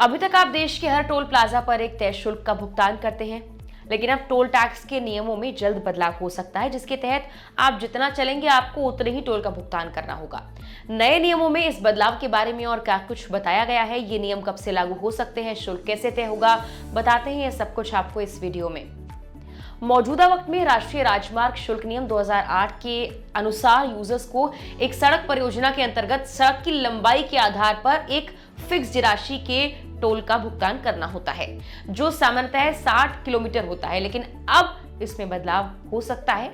अभी तक आप देश के हर टोल प्लाजा पर एक तय शुल्क का भुगतान करते हैं, लेकिन अब टोल टैक्स के नियमों में जल्द बदलाव हो सकता है, जिसके तहत आप जितना चलेंगे आपको उतने ही टोल का भुगतान करना होगा। नए नियमों में इस बदलाव के बारे में और क्या कुछ बताया गया है, ये नियम कब से लागू हो सकते हैं, शुल्क कैसे तय होगा, बताते हैं ये सब कुछ आपको इस वीडियो में। मौजूदा वक्त में राष्ट्रीय राजमार्ग शुल्क नियम 2008 के अनुसार यूजर्स को एक सड़क परियोजना के अंतर्गत सड़क की लंबाई के आधार पर एक फिक्स राशि के टोल का भुगतान करना होता है, जो सामान्यतः 60 किलोमीटर होता है, लेकिन अब इसमें बदलाव हो सकता है।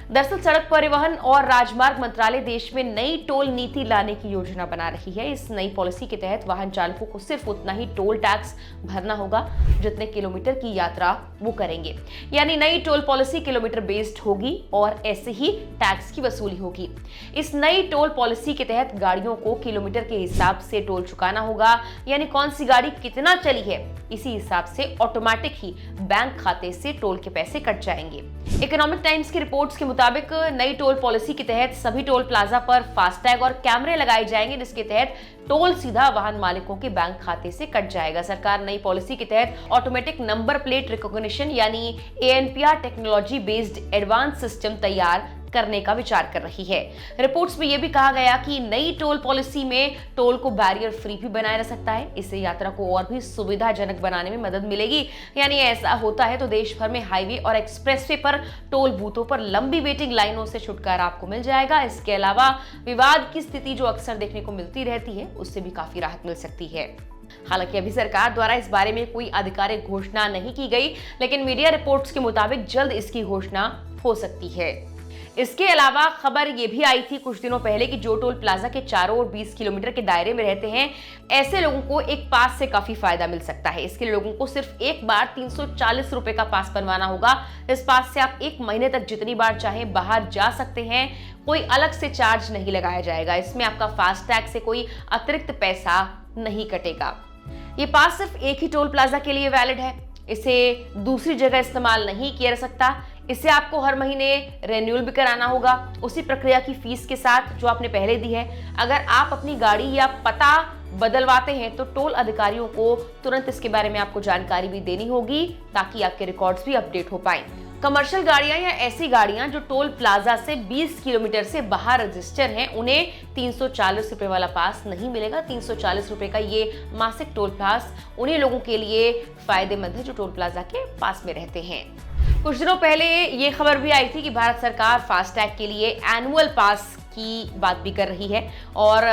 दरअसल सड़क परिवहन और राजमार्ग मंत्रालय देश में नई टोल नीति लाने की योजना बना रही है। इस नई पॉलिसी के तहत वाहन चालकों को सिर्फ उतना ही टोल टैक्स भरना होगा जितने किलोमीटर की यात्रा वो करेंगे, यानी नई टोल पॉलिसी किलोमीटर बेस्ड होगी और ऐसे ही टैक्स की वसूली होगी। इस नई टोल पॉलिसी के तहत गाड़ियों को किलोमीटर के हिसाब से टोल चुकाना होगा, यानी कौन सी गाड़ी कितना चली है इसी हिसाब से ऑटोमेटिक ही बैंक खाते से टोल के पैसे कट जाएंगे। इकोनॉमिक टाइम्स की रिपोर्ट्स के मुताबिक नई टोल पॉलिसी के तहत सभी टोल प्लाजा पर फास्टैग और कैमरे लगाए जाएंगे, जिसके तहत टोल सीधा वाहन मालिकों के बैंक खाते से कट जाएगा। सरकार नई पॉलिसी के तहत ऑटोमेटिक नंबर प्लेट रिकॉग्निशन यानी ANPR technology based advance system तैयार करने का विचार कर रही है। रिपोर्ट्स में यह भी कहा गया कि नई टोल पॉलिसी में टोल को बैरियर फ्री भी बनाया जा सकता है। इससे यात्रा को और भी सुविधाजनक बनाने में मदद मिलेगी। यानी ऐसा होता है तो देश भर में हाईवे और एक्सप्रेसवे पर टोल बूथों पर लंबी वेटिंग लाइनों से छुटकारा आपको मिल जाएगा। इसके अलावा विवाद की स्थिति जो अक्सर देखने को मिलती रहती है, उससे भी काफी राहत मिल सकती है। हालांकि अभी सरकार द्वारा इस बारे में कोई आधिकारिक घोषणा नहीं की गई, लेकिन मीडिया रिपोर्ट्स के मुताबिक जल्द इसकी घोषणा हो सकती है। इसके अलावा खबर ये भी आई थी कुछ दिनों पहले कि जो टोल प्लाजा के चारों ओर 20 किलोमीटर के दायरे में रहते हैं, ऐसे लोगों को एक पास से काफी फायदा मिल सकता है। इसके लिए लोगों को सिर्फ एक बार 340 रुपए का पास बनवाना होगा। इस पास से आप 1 महीने तक जितनी बार चाहें बाहर जा सकते हैं। कोई अलग से चार्ज नहीं लगाया जाएगा। इसमें आपका फास्टैग से कोई अतिरिक्त पैसा नहीं कटेगा। ये पास सिर्फ एक ही टोल प्लाजा के लिए वैलिड है। इसे दूसरी जगह इस्तेमाल नहीं किया जा सकता। इसे आपको हर महीने रिन्यूअल भी कराना होगा, उसी प्रक्रिया की फीस के साथ जो आपने पहले दी है। अगर आप अपनी गाड़ी या पता बदलवाते हैं तो टोल अधिकारियों को तुरंत इसके बारे में आपको जानकारी भी देनी होगी, ताकि आपके रिकॉर्ड्स भी अपडेट हो पाएं। कमर्शियल गाड़ियां या ऐसी गाड़ियां जो टोल प्लाजा से 20 किलोमीटर से बाहर रजिस्टर हैं, उन्हें 340 रुपए वाला पास नहीं मिलेगा। 340 रुपए का ये मासिक टोल पास उन्हीं लोगों के लिए फायदेमंद है जो टोल प्लाजा के पास में रहते हैं। कुछ दिनों पहले ये खबर भी आई थी कि भारत सरकार फास्टैग के लिए एनुअल पास की बात भी कर रही है और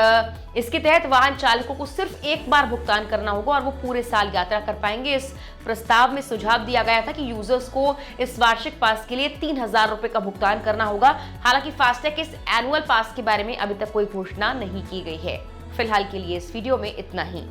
इसके तहत वाहन चालकों को सिर्फ एक बार भुगतान करना होगा और वो पूरे साल यात्रा कर पाएंगे। इस प्रस्ताव में सुझाव दिया गया था कि यूजर्स को इस वार्षिक पास के लिए 3000 रुपए का भुगतान करना होगा। हालांकि फास्टैग के इस एनुअल पास के बारे में अभी तक कोई घोषणा नहीं की गई है। फिलहाल के लिए इस वीडियो में इतना ही।